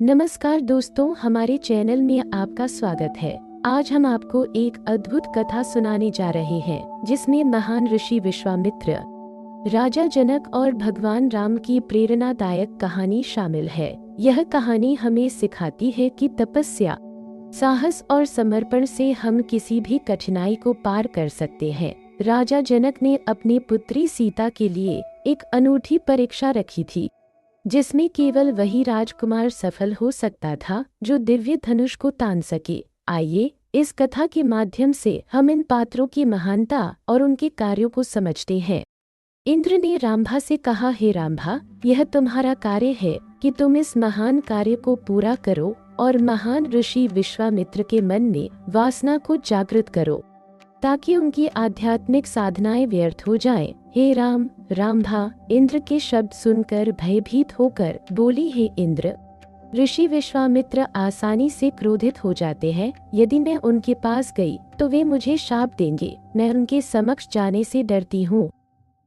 नमस्कार दोस्तों, हमारे चैनल में आपका स्वागत है। आज हम आपको एक अद्भुत कथा सुनाने जा रहे हैं जिसमें महान ऋषि विश्वामित्र, राजा जनक और भगवान राम की प्रेरणादायक कहानी शामिल है। यह कहानी हमें सिखाती है कि तपस्या, साहस और समर्पण से हम किसी भी कठिनाई को पार कर सकते हैं। राजा जनक ने अपनी पुत्री सीता के लिए एक अनूठी परीक्षा रखी थी, जिसमें केवल वही राजकुमार सफल हो सकता था जो दिव्य धनुष को तान सके। आइए इस कथा के माध्यम से हम इन पात्रों की महानता और उनके कार्यों को समझते हैं। इंद्र ने रामभा से कहा, हे रामभा, यह तुम्हारा कार्य है कि तुम इस महान कार्य को पूरा करो और महान ऋषि विश्वामित्र के मन में वासना को जागृत करो ताकि उनकी आध्यात्मिक साधनाएं व्यर्थ हो जाएं। हे राम, रामभा इंद्र के शब्द सुनकर भयभीत होकर बोली, हे इंद्र, ऋषि विश्वामित्र आसानी से क्रोधित हो जाते हैं। यदि मैं उनके पास गई तो वे मुझे शाप देंगे। मैं उनके समक्ष जाने से डरती हूँ,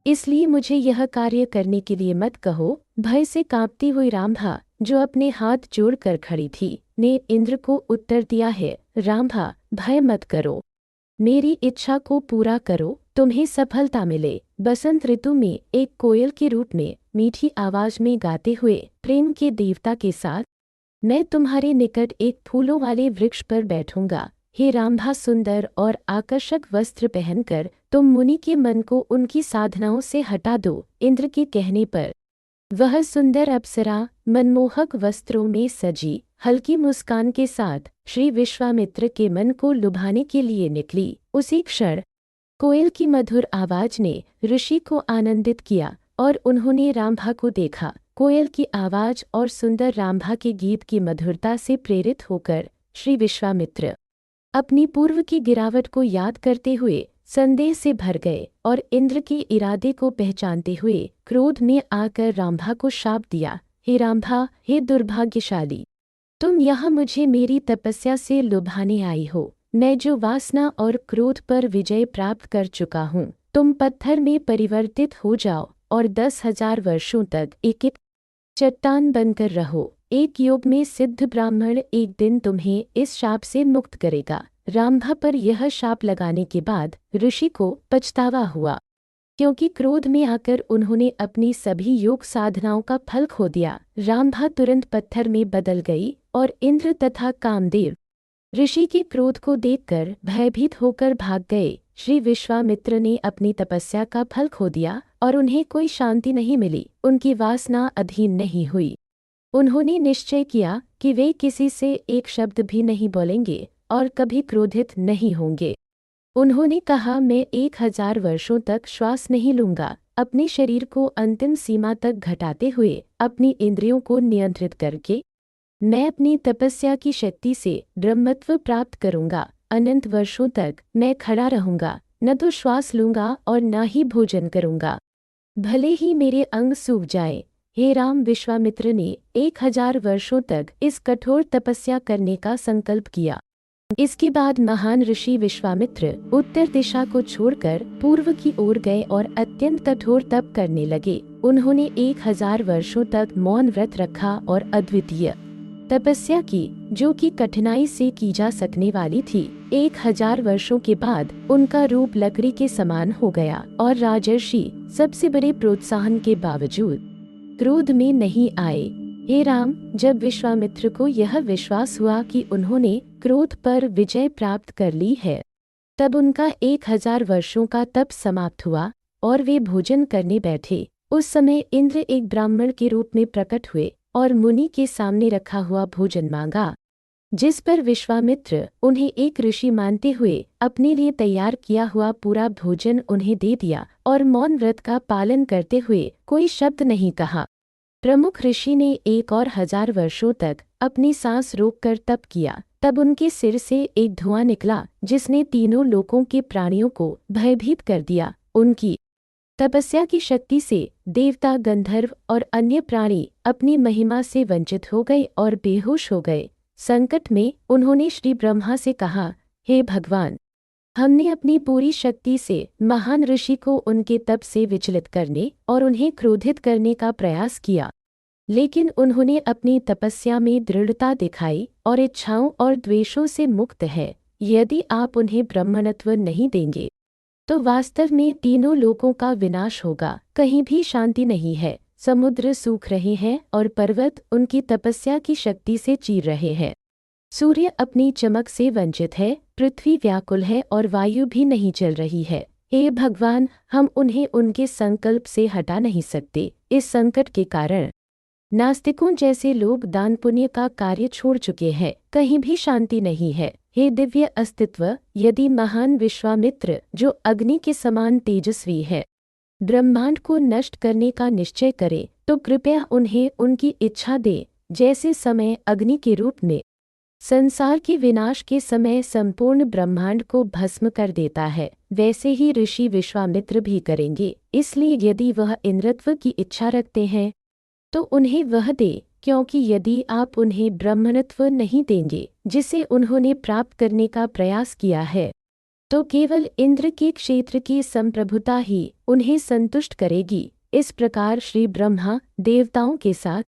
इसलिए मुझे यह कार्य करने के लिए मत कहो। भय से कांपती हुई रामभा, जो अपने हाथ जोड़कर खड़ी थी, ने इंद्र को उत्तर दिया, है रामभा, भय मत करो, मेरी इच्छा को पूरा करो, तुम्हें सफलता मिले। बसंत ऋतु में एक कोयल के रूप में मीठी आवाज में गाते हुए प्रेम के देवता के साथ मैं तुम्हारे निकट एक फूलों वाले वृक्ष पर बैठूंगा। हे रामभा, सुंदर और आकर्षक वस्त्र पहनकर तुम मुनि के मन को उनकी साधनाओं से हटा दो। इंद्र के कहने पर वह सुंदर अप्सरा मनमोहक वस्त्रों में सजी हल्की मुस्कान के साथ श्री विश्वामित्र के मन को लुभाने के लिए निकली। उसी क्षण कोयल की मधुर आवाज ने ऋषि को आनंदित किया और उन्होंने रामभा को देखा। कोयल की आवाज और सुंदर रामभा के गीत की मधुरता से प्रेरित होकर श्री विश्वामित्र अपनी पूर्व की गिरावट को याद करते हुए संदेह से भर गए और इंद्र के इरादे को पहचानते हुए क्रोध में आकर रामभा को शाप दिया। हे रामभा, हे दुर्भाग्यशाली, तुम यहाँ मुझे मेरी तपस्या से लुभाने आई हो। मैं जो वासना और क्रोध पर विजय प्राप्त कर चुका हूँ, तुम पत्थर में परिवर्तित हो जाओ और 10,000 वर्षों तक एक चट्टान बनकर रहो। एक योग में सिद्ध ब्राह्मण एक दिन तुम्हें इस शाप से मुक्त करेगा। रामभा पर यह शाप लगाने के बाद ऋषि को पछतावा हुआ, क्योंकि क्रोध में आकर उन्होंने अपनी सभी योग साधनाओं का फल खो दिया। रामभा तुरंत पत्थर में बदल गई और इंद्र तथा कामदेव ऋषि के क्रोध को देखकर भयभीत होकर भाग गए। श्री विश्वामित्र ने अपनी तपस्या का फल खो दिया और उन्हें कोई शांति नहीं मिली। उनकी वासना अधीन नहीं हुई। उन्होंने निश्चय किया कि वे किसी से एक शब्द भी नहीं बोलेंगे और कभी क्रोधित नहीं होंगे। उन्होंने कहा, मैं 1,000 वर्षों तक श्वास नहीं लूंगा। अपने शरीर को अंतिम सीमा तक घटाते हुए अपनी इंद्रियों को नियंत्रित करके मैं अपनी तपस्या की शक्ति से ब्रह्मत्व प्राप्त करूंगा। अनंत वर्षों तक मैं खड़ा रहूंगा, न तो श्वास लूंगा और न ही भोजन करूंगा, भले ही मेरे अंग सूख जाएं। हे राम, विश्वामित्र ने 1,000 वर्षों तक इस कठोर तपस्या करने का संकल्प किया। इसके बाद महान ऋषि विश्वामित्र उत्तर दिशा को छोड़कर पूर्व की ओर गए और अत्यंत कठोर तप करने लगे। उन्होंने 1,000 वर्षों तक मौन व्रत रखा और अद्वितीय तपस्या की, जो कि कठिनाई से की जा सकने वाली थी। 1,000 वर्षों के बाद उनका रूप लकड़ी के समान हो गया और राजर्षि सबसे बड़े प्रोत्साहन के बावजूद क्रोध में नहीं आए। हे राम, जब विश्वामित्र को यह विश्वास हुआ कि उन्होंने क्रोध पर विजय प्राप्त कर ली है, तब उनका 1,000 वर्षों का तप समाप्त हुआ और वे भोजन करने बैठे। उस समय इंद्र एक ब्राह्मण के रूप में प्रकट हुए और मुनि के सामने रखा हुआ भोजन मांगा, जिस पर विश्वामित्र उन्हें एक ऋषि मानते हुए अपने लिए तैयार किया हुआ पूरा भोजन उन्हें दे दिया और मौन व्रत का पालन करते हुए कोई शब्द नहीं कहा। प्रमुख ऋषि ने 1,000 वर्षों तक अपनी सांस रोककर तप किया। तब उनके सिर से एक धुआं निकला जिसने तीनों लोकों के प्राणियों को भयभीत कर दिया। उनकी तपस्या की शक्ति से देवता, गंधर्व और अन्य प्राणी अपनी महिमा से वंचित हो गए और बेहोश हो गए। संकट में उन्होंने श्री ब्रह्मा से कहा, हे भगवान, हमने अपनी पूरी शक्ति से महान ऋषि को उनके तप से विचलित करने और उन्हें क्रोधित करने का प्रयास किया, लेकिन उन्होंने अपनी तपस्या में दृढ़ता दिखाई और इच्छाओं और द्वेषों से मुक्त है। यदि आप उन्हें ब्रह्मणत्व नहीं देंगे तो वास्तव में तीनों लोकों का विनाश होगा। कहीं भी शांति नहीं है, समुद्र सूख रहे हैं और पर्वत उनकी तपस्या की शक्ति से चीर रहे हैं। सूर्य अपनी चमक से वंचित है, पृथ्वी व्याकुल है और वायु भी नहीं चल रही है। हे भगवान, हम उन्हें उनके संकल्प से हटा नहीं सकते। इस संकट के कारण नास्तिकों जैसे लोग दान पुण्य का कार्य छोड़ चुके हैं। कहीं भी शांति नहीं है। हे दिव्य अस्तित्व, यदि महान विश्वामित्र, जो अग्नि के समान तेजस्वी है, ब्रह्मांड को नष्ट करने का निश्चय करे तो कृपया उन्हें उनकी इच्छा दे। जैसे समय अग्नि के रूप में संसार के विनाश के समय संपूर्ण ब्रह्मांड को भस्म कर देता है, वैसे ही ऋषि विश्वामित्र भी करेंगे। इसलिए यदि वह इंद्रत्व की इच्छा रखते हैं तो उन्हें वह दे, क्योंकि यदि आप उन्हें ब्रह्मणत्व नहीं देंगे जिसे उन्होंने प्राप्त करने का प्रयास किया है, तो केवल इंद्र के क्षेत्र की संप्रभुता ही उन्हें संतुष्ट करेगी। इस प्रकार श्री ब्रह्मा देवताओं के साथ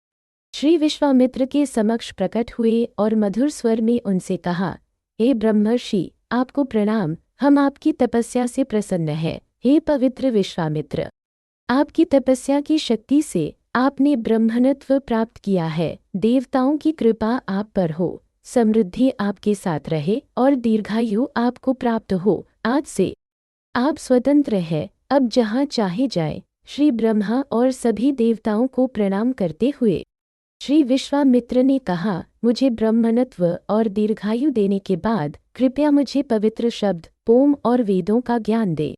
श्री विश्वामित्र के समक्ष प्रकट हुए और मधुर स्वर में उनसे कहा, हे ब्रह्मर्षि, आपको प्रणाम। हम आपकी तपस्या से प्रसन्न हैं। हे पवित्र विश्वामित्र, आपकी तपस्या की शक्ति से आपने ब्रह्मणत्व प्राप्त किया है। देवताओं की कृपा आप पर हो, समृद्धि आपके साथ रहे और दीर्घायु आपको प्राप्त हो। आज से आप स्वतंत्र हैं, अब जहाँ चाहे जाए। श्री ब्रह्मा और सभी देवताओं को प्रणाम करते हुए श्री विश्वामित्र ने कहा, मुझे ब्रह्मणत्व और दीर्घायु देने के बाद कृपया मुझे पवित्र शब्द, पोम और वेदों का ज्ञान दे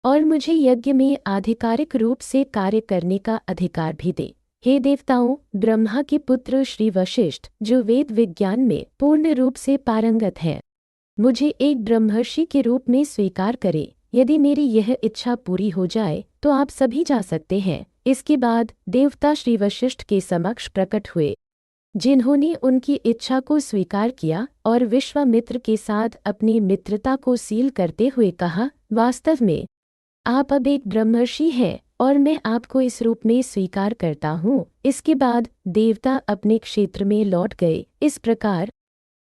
और मुझे यज्ञ में आधिकारिक रूप से कार्य करने का अधिकार भी दे। हे देवताओं, ब्रह्मा के पुत्र श्री वशिष्ठ, जो वेद विज्ञान में पूर्ण रूप से पारंगत हैं, मुझे एक ब्रह्मर्षि के रूप में स्वीकार करे। यदि मेरी यह इच्छा पूरी हो जाए तो आप सभी जा सकते हैं। इसके बाद देवता श्री वशिष्ठ के समक्ष प्रकट हुए, जिन्होंने उनकी इच्छा को स्वीकार किया और विश्वामित्र के साथ अपनी मित्रता को सील करते हुए कहा, वास्तव में आप अब एक ब्रह्मर्षि हैं और मैं आपको इस रूप में स्वीकार करता हूँ। इसके बाद देवता अपने क्षेत्र में लौट गए। इस प्रकार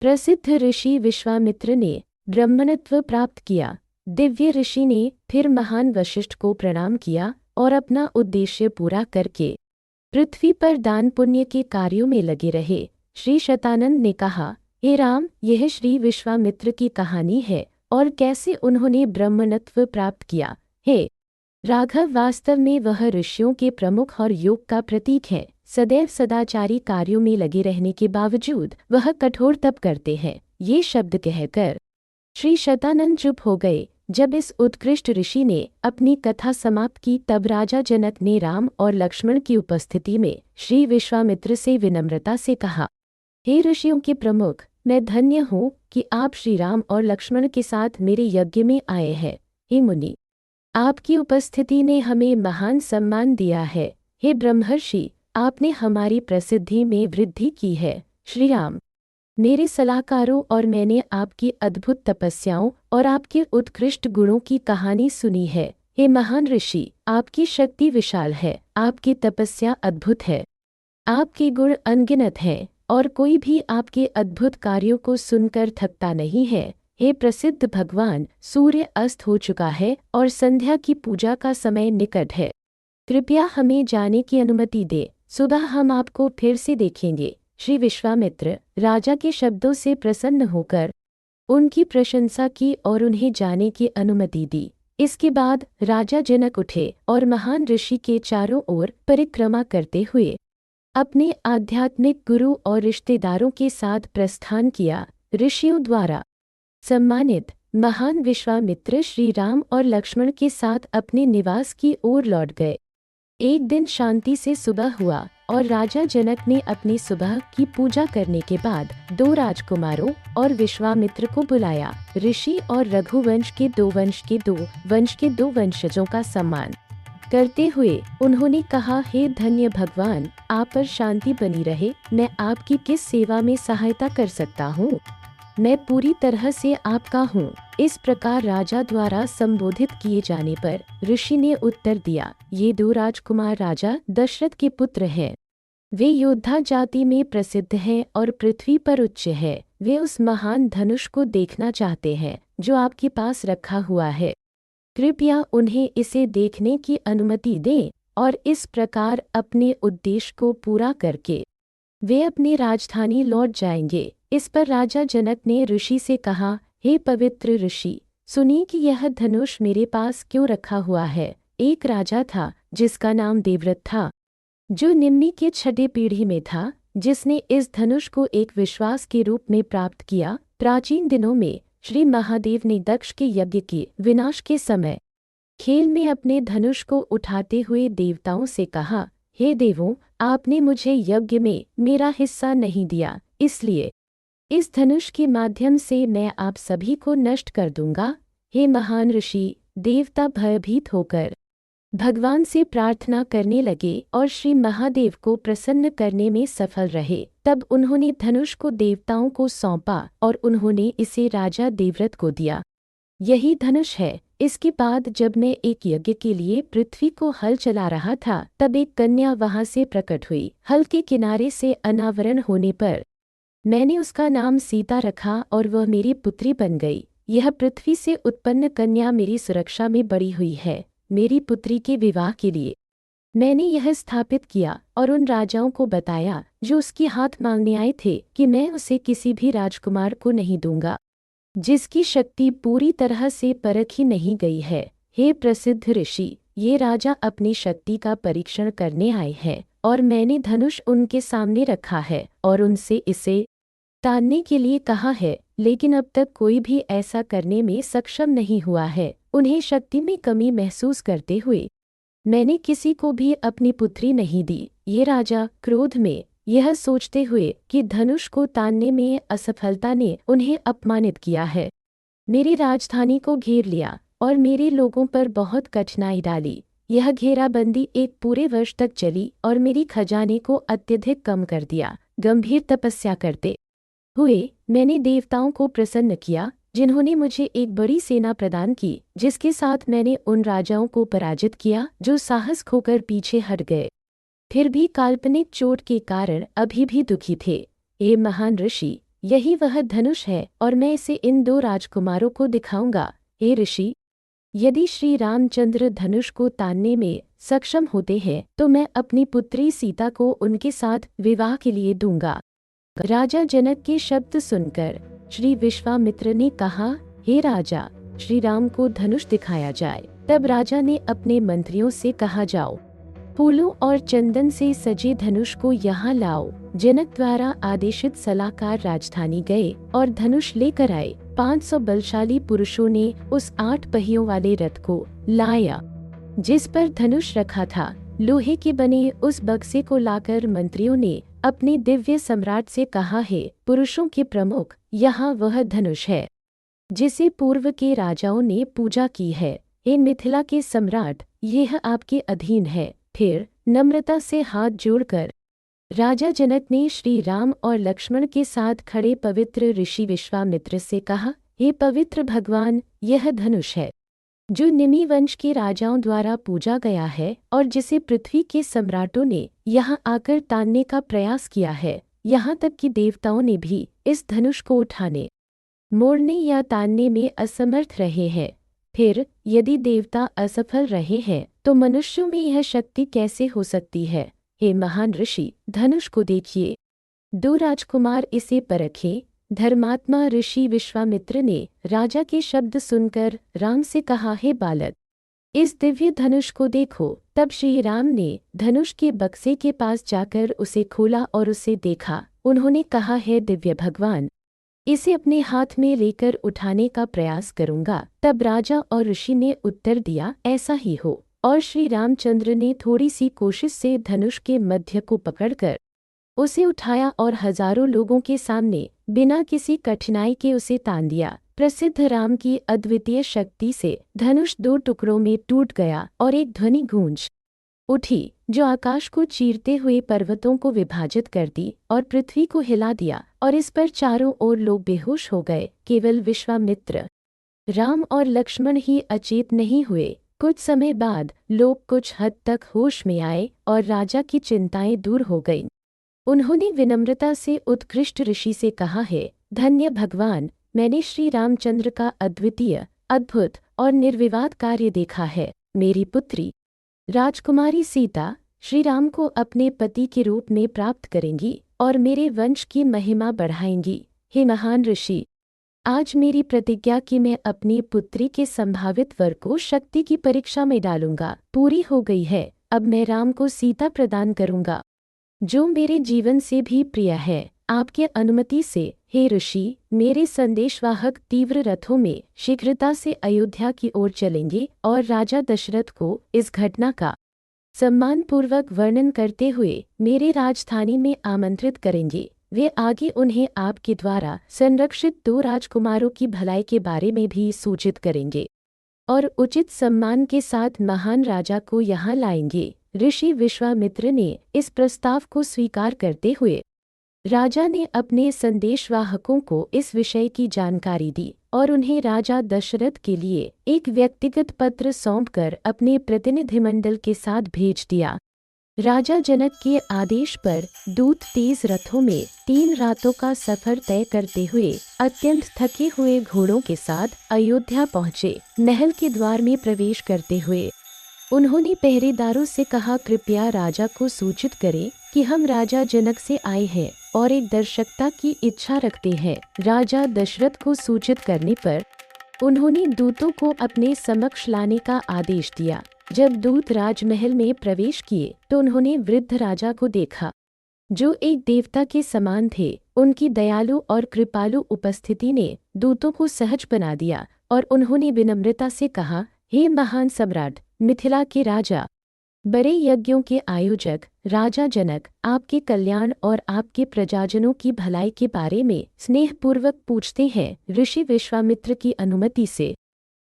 प्रसिद्ध ऋषि विश्वामित्र ने ब्रह्मणत्व प्राप्त किया। दिव्य ऋषि ने फिर महान वशिष्ठ को प्रणाम किया और अपना उद्देश्य पूरा करके पृथ्वी पर दान पुण्य के कार्यों में लगे रहे। श्री शतानंद ने कहा, हे राम, यह श्री विश्वामित्र की कहानी है और कैसे उन्होंने ब्रह्मणत्व प्राप्त किया। हे राघव, वास्तव में वह ऋषियों के प्रमुख और योग का प्रतीक है। सदैव सदाचारी कार्यों में लगे रहने के बावजूद वह कठोर तप करते हैं। ये शब्द कहकर श्री शतानंद चुप हो गए। जब इस उत्कृष्ट ऋषि ने अपनी कथा समाप्त की तब राजा जनक ने राम और लक्ष्मण की उपस्थिति में श्री विश्वामित्र से विनम्रता से कहा, हे ऋषियों के प्रमुख, मैं धन्य हूँ कि आप श्री राम और लक्ष्मण के साथ मेरे यज्ञ में आए हैं। हे मुनि, आपकी उपस्थिति ने हमें महान सम्मान दिया है। हे ब्रह्मर्षि, आपने हमारी प्रसिद्धि में वृद्धि की है। श्री राम, मेरे सलाहकारों और मैंने आपकी अद्भुत तपस्याओं और आपके उत्कृष्ट गुणों की कहानी सुनी है। हे महान ऋषि, आपकी शक्ति विशाल है, आपकी तपस्या अद्भुत है, आपके गुण अनगिनत हैं और कोई भी आपके अद्भुत कार्यों को सुनकर थकता नहीं है। हे प्रसिद्ध भगवान, सूर्य अस्त हो चुका है और संध्या की पूजा का समय निकट है। कृपया हमें जाने की अनुमति दे, सुबह हम आपको फिर से देखेंगे। श्री विश्वामित्र राजा के शब्दों से प्रसन्न होकर उनकी प्रशंसा की और उन्हें जाने की अनुमति दी। इसके बाद राजा जनक उठे और महान ऋषि के चारों ओर परिक्रमा करते हुए अपने आध्यात्मिक गुरु और रिश्तेदारों के साथ प्रस्थान किया। ऋषियों द्वारा सम्मानित महान विश्वामित्र श्री राम और लक्ष्मण के साथ अपने निवास की ओर लौट गए। एक दिन शांति से सुबह हुआ और राजा जनक ने अपनी सुबह की पूजा करने के बाद 2 राजकुमारों और विश्वामित्र को बुलाया। ऋषि और रघुवंश के 2 वंश के 2 वंशजों का सम्मान करते हुए उन्होंने कहा, हे धन्य भगवान, आप पर शांति बनी रहे। मैं आपकी किस सेवा में सहायता कर सकता हूँ? मैं पूरी तरह से आपका हूँ। इस प्रकार राजा द्वारा संबोधित किए जाने पर ऋषि ने उत्तर दिया, ये 2 राजकुमार राजा दशरथ के पुत्र हैं। वे योद्धा जाति में प्रसिद्ध हैं और पृथ्वी पर उच्च है। वे उस महान धनुष को देखना चाहते हैं जो आपके पास रखा हुआ है। कृपया उन्हें इसे देखने की अनुमति दें और इस प्रकार अपने उद्देश्य को पूरा करके वे अपनी राजधानी लौट जाएंगे। इस पर राजा जनक ने ऋषि से कहा, हे पवित्र ऋषि, सुनिए कि यह धनुष मेरे पास क्यों रखा हुआ है। एक राजा था जिसका नाम देवव्रत था, जो निम्न के छठे पीढ़ी में था, जिसने इस धनुष को एक विश्वास के रूप में प्राप्त किया। प्राचीन दिनों में श्री महादेव ने दक्ष के यज्ञ के विनाश के समय खेल में अपने धनुष को उठाते हुए देवताओं से कहा, हे देवों, आपने मुझे यज्ञ में मेरा हिस्सा नहीं दिया, इसलिए इस धनुष के माध्यम से मैं आप सभी को नष्ट कर दूंगा। हे महान ऋषि, देवता भयभीत होकर भगवान से प्रार्थना करने लगे और श्री महादेव को प्रसन्न करने में सफल रहे। तब उन्होंने धनुष को देवताओं को सौंपा और उन्होंने इसे राजा देवव्रत को दिया। यही धनुष है। इसके बाद जब मैं एक यज्ञ के लिए पृथ्वी को हल चला रहा था, तब एक कन्या वहां से प्रकट हुई। हल के किनारे से अनावरण होने पर मैंने उसका नाम सीता रखा और वह मेरी पुत्री बन गई। यह पृथ्वी से उत्पन्न कन्या मेरी सुरक्षा में बड़ी हुई है। मेरी पुत्री के विवाह के लिए मैंने यह स्थापित किया और उन राजाओं को बताया जो उसकी हाथ मांगने आए थे कि मैं उसे किसी भी राजकुमार को नहीं दूंगा जिसकी शक्ति पूरी तरह से परखी नहीं गई है। हे प्रसिद्ध ऋषि, ये राजा अपनी शक्ति का परीक्षण करने आए हैं और मैंने धनुष उनके सामने रखा है और उनसे इसे तानने के लिए कहा है, लेकिन अब तक कोई भी ऐसा करने में सक्षम नहीं हुआ है। उन्हें शक्ति में कमी महसूस करते हुए मैंने किसी को भी अपनी पुत्री नहीं दी। ये राजा क्रोध में यह सोचते हुए कि धनुष को तानने में असफलता ने उन्हें अपमानित किया है, मेरी राजधानी को घेर लिया और मेरे लोगों पर बहुत कठिनाई डाली। यह घेराबंदी एक पूरे वर्ष तक चली और मेरी खजाने को अत्यधिक कम कर दिया। गंभीर तपस्या करते हुए मैंने देवताओं को प्रसन्न किया, जिन्होंने मुझे एक बड़ी सेना प्रदान की, जिसके साथ मैंने उन राजाओं को पराजित किया जो साहस खोकर पीछे हट गए, फिर भी काल्पनिक चोट के कारण अभी भी दुखी थे। हे महान ऋषि, यही वह धनुष है और मैं इसे इन दो राजकुमारों को दिखाऊंगा। हे ऋषि, यदि श्री रामचंद्र धनुष को तानने में सक्षम होते हैं तो मैं अपनी पुत्री सीता को उनके साथ विवाह के लिए दूंगा। राजा जनक के शब्द सुनकर श्री विश्वामित्र ने कहा, हे राजा, श्री राम को धनुष दिखाया जाए। तब राजा ने अपने मंत्रियों से कहा, जाओ, फूलों और चंदन से सजे धनुष को यहाँ लाओ। जनक द्वारा आदेशित सलाहकार राजधानी गए और धनुष लेकर आए। 500 बलशाली पुरुषों ने उस 8 पहियों वाले रथ को लाया जिस पर धनुष रखा था। लोहे के बने उस बक्से को लाकर मंत्रियों ने अपने दिव्य सम्राट से कहा, है पुरुषों के प्रमुख, यहाँ वह धनुष है जिसे पूर्व के राजाओं ने पूजा की है। हे मिथिला के सम्राट, यह आपके अधीन है। फिर नम्रता से हाथ जोड़कर राजा जनक ने श्री राम और लक्ष्मण के साथ खड़े पवित्र ऋषि विश्वामित्र से कहा, हे पवित्र भगवान, यह धनुष है जो निमि वंश के राजाओं द्वारा पूजा गया है और जिसे पृथ्वी के सम्राटों ने यहाँ आकर तानने का प्रयास किया है। यहाँ तक कि देवताओं ने भी इस धनुष को उठाने, मोड़ने या तानने में असमर्थ रहे हैं। फिर यदि देवता असफल रहे हैं तो मनुष्यों में यह शक्ति कैसे हो सकती है। हे महान ऋषि, धनुष को देखिए। 2 राजकुमार इसे परखे। धर्मात्मा ऋषि विश्वामित्र ने राजा के शब्द सुनकर राम से कहा, हे बालक, इस दिव्य धनुष को देखो। तब श्री राम ने धनुष के बक्से के पास जाकर उसे खोला और उसे देखा। उन्होंने कहा, हे दिव्य भगवान, इसे अपने हाथ में लेकर उठाने का प्रयास करूंगा। तब राजा और ऋषि ने उत्तर दिया, ऐसा ही हो। और श्री रामचंद्र ने थोड़ी सी कोशिश से धनुष के मध्य को पकड़कर उसे उठाया और हजारों लोगों के सामने बिना किसी कठिनाई के उसे तान दिया। प्रसिद्ध राम की अद्वितीय शक्ति से धनुष 2 टुकड़ों में टूट गया और एक ध्वनि गूंज उठी जो आकाश को चीरते हुए पर्वतों को विभाजित कर दी और पृथ्वी को हिला दिया, और इस पर चारों ओर लोग बेहोश हो गए। केवल विश्वामित्र, राम और लक्ष्मण ही अचेत नहीं हुए। कुछ समय बाद लोग कुछ हद तक होश में आए और राजा की चिंताएं दूर हो गईं। उन्होंने विनम्रता से उत्कृष्ट ऋषि से कहा है, धन्य भगवान, मैंने श्री रामचंद्र का अद्वितीय, अद्भुत और निर्विवाद कार्य देखा है। मेरी पुत्री राजकुमारी सीता श्री राम को अपने पति के रूप में प्राप्त करेंगी और मेरे वंश की महिमा बढ़ाएंगी। हे महान ऋषि, आज मेरी प्रतिज्ञा कि मैं अपनी पुत्री के संभावित वर को शक्ति की परीक्षा में डालूंगा पूरी हो गई है। अब मैं राम को सीता प्रदान करूंगा, जो मेरे जीवन से भी प्रिय है। आपके अनुमति से हे ऋषि, मेरे संदेशवाहक तीव्र रथों में शीघ्रता से अयोध्या की ओर चलेंगे और राजा दशरथ को इस घटना का सम्मानपूर्वक वर्णन करते हुए मेरे राजधानी में आमंत्रित करेंगे। वे आगे उन्हें आपके द्वारा संरक्षित 2 राजकुमारों की भलाई के बारे में भी सूचित करेंगे और उचित सम्मान के साथ महान राजा को यहाँ लाएंगे। ऋषि विश्वामित्र ने इस प्रस्ताव को स्वीकार करते हुए राजा ने अपने संदेशवाहकों को इस विषय की जानकारी दी और उन्हें राजा दशरथ के लिए एक व्यक्तिगत पत्र सौंपकर अपने प्रतिनिधिमंडल के साथ भेज दिया। राजा जनक के आदेश पर दूत तेज रथों में 3 रातों का सफर तय करते हुए अत्यंत थके हुए घोड़ों के साथ अयोध्या पहुँचे। महल के द्वार में प्रवेश करते हुए उन्होंने पहरेदारों से कहा, कृपया राजा को सूचित करें कि हम राजा जनक से आए हैं और एक दर्शकता की इच्छा रखते हैं। राजा दशरथ को सूचित करने पर उन्होंने दूतों को अपने समक्ष लाने का आदेश दिया। जब दूत राजमहल में प्रवेश किए तो उन्होंने वृद्ध राजा को देखा, जो एक देवता के समान थे। उनकी दयालु और कृपालु उपस्थिति ने दूतों को सहज बना दिया और उन्होंने विनम्रता से कहा, हे महान सम्राट, मिथिला के राजा, बड़े यज्ञों के आयोजक राजा जनक, आपके कल्याण और आपके प्रजाजनों की भलाई के बारे में स्नेहपूर्वक पूछते हैं। ऋषि विश्वामित्र की अनुमति से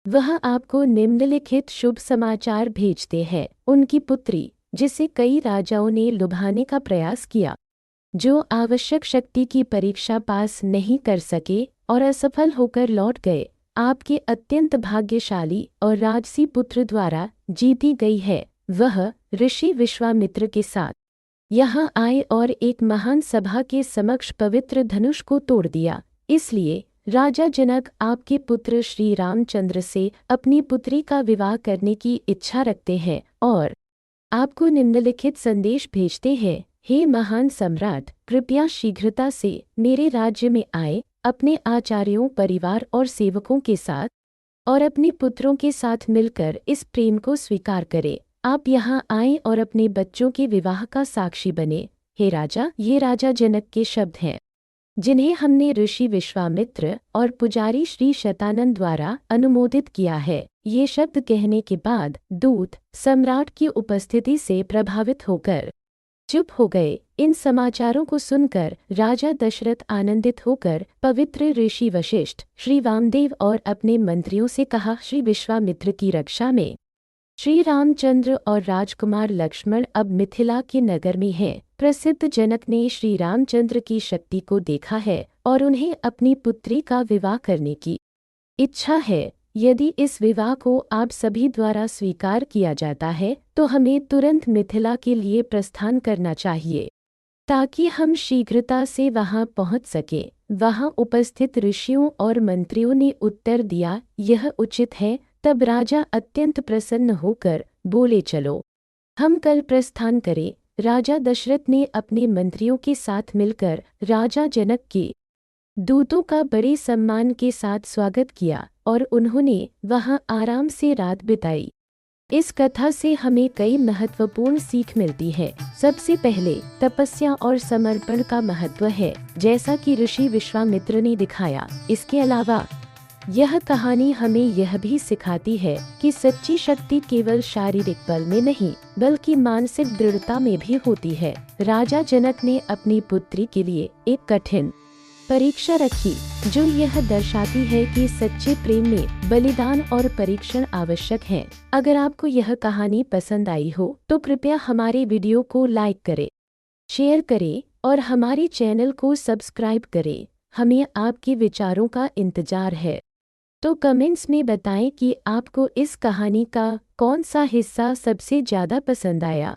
वह आपको निम्नलिखित शुभ समाचार भेजते हैं। उनकी पुत्री, जिसे कई राजाओं ने लुभाने का प्रयास किया, जो आवश्यक शक्ति की परीक्षा पास नहीं कर सके और असफल होकर लौट गए, आपके अत्यंत भाग्यशाली और राजसी पुत्र द्वारा जीती गई है। वह ऋषि विश्वामित्र के साथ यहाँ आए और एक महान सभा के समक्ष पवित्र धनुष को तोड़ दिया। इसलिए राजा जनक आपके पुत्र श्री रामचंद्र से अपनी पुत्री का विवाह करने की इच्छा रखते हैं और आपको निम्नलिखित संदेश भेजते हैं। हे महान सम्राट, कृपया शीघ्रता से मेरे राज्य में आए, अपने आचार्यों, परिवार और सेवकों के साथ और अपने पुत्रों के साथ मिलकर इस प्रेम को स्वीकार करें। आप यहाँ आएं और अपने बच्चों के विवाह का साक्षी बने। हे राजा, ये राजा जनक के शब्द हैं, जिन्हें हमने ऋषि विश्वामित्र और पुजारी श्री शतानंद द्वारा अनुमोदित किया है। ये शब्द कहने के बाद दूत सम्राट की उपस्थिति से प्रभावित होकर चुप हो गए। इन समाचारों को सुनकर राजा दशरथ आनंदित होकर पवित्र ऋषि वशिष्ठ, श्री वामदेव और अपने मंत्रियों से कहा, श्री विश्वामित्र की रक्षा में श्री रामचंद्र और राजकुमार लक्ष्मण अब मिथिला के नगर में हैं। प्रसिद्ध जनक ने श्री रामचंद्र की शक्ति को देखा है और उन्हें अपनी पुत्री का विवाह करने की इच्छा है। यदि इस विवाह को आप सभी द्वारा स्वीकार किया जाता है तो हमें तुरंत मिथिला के लिए प्रस्थान करना चाहिए, ताकि हम शीघ्रता से वहां पहुंच सकें। वहां उपस्थित ऋषियों और मंत्रियों ने उत्तर दिया, यह उचित है। तब राजा अत्यंत प्रसन्न होकर बोले, चलो हम कल प्रस्थान करें। राजा दशरथ ने अपने मंत्रियों के साथ मिलकर राजा जनक के दूतों का बड़े सम्मान के साथ स्वागत किया और उन्होंने वहां आराम से रात बिताई। इस कथा से हमें कई महत्वपूर्ण सीख मिलती है। सबसे पहले तपस्या और समर्पण का महत्व है, जैसा कि ऋषि विश्वामित्र ने दिखाया। इसके अलावा यह कहानी हमें यह भी सिखाती है कि सच्ची शक्ति केवल शारीरिक बल में नहीं, बल्कि मानसिक दृढ़ता में भी होती है। राजा जनक ने अपनी पुत्री के लिए एक कठिन परीक्षा रखी, जो यह दर्शाती है कि सच्चे प्रेम में बलिदान और परीक्षण आवश्यक है। अगर आपको यह कहानी पसंद आई हो तो कृपया हमारे वीडियो को लाइक करें, शेयर करें और हमारे चैनल को सब्सक्राइब करें। हमें आपके विचारों का इंतजार है, तो कमेंट्स में बताएं कि आपको इस कहानी का कौन सा हिस्सा सबसे ज़्यादा पसंद आया।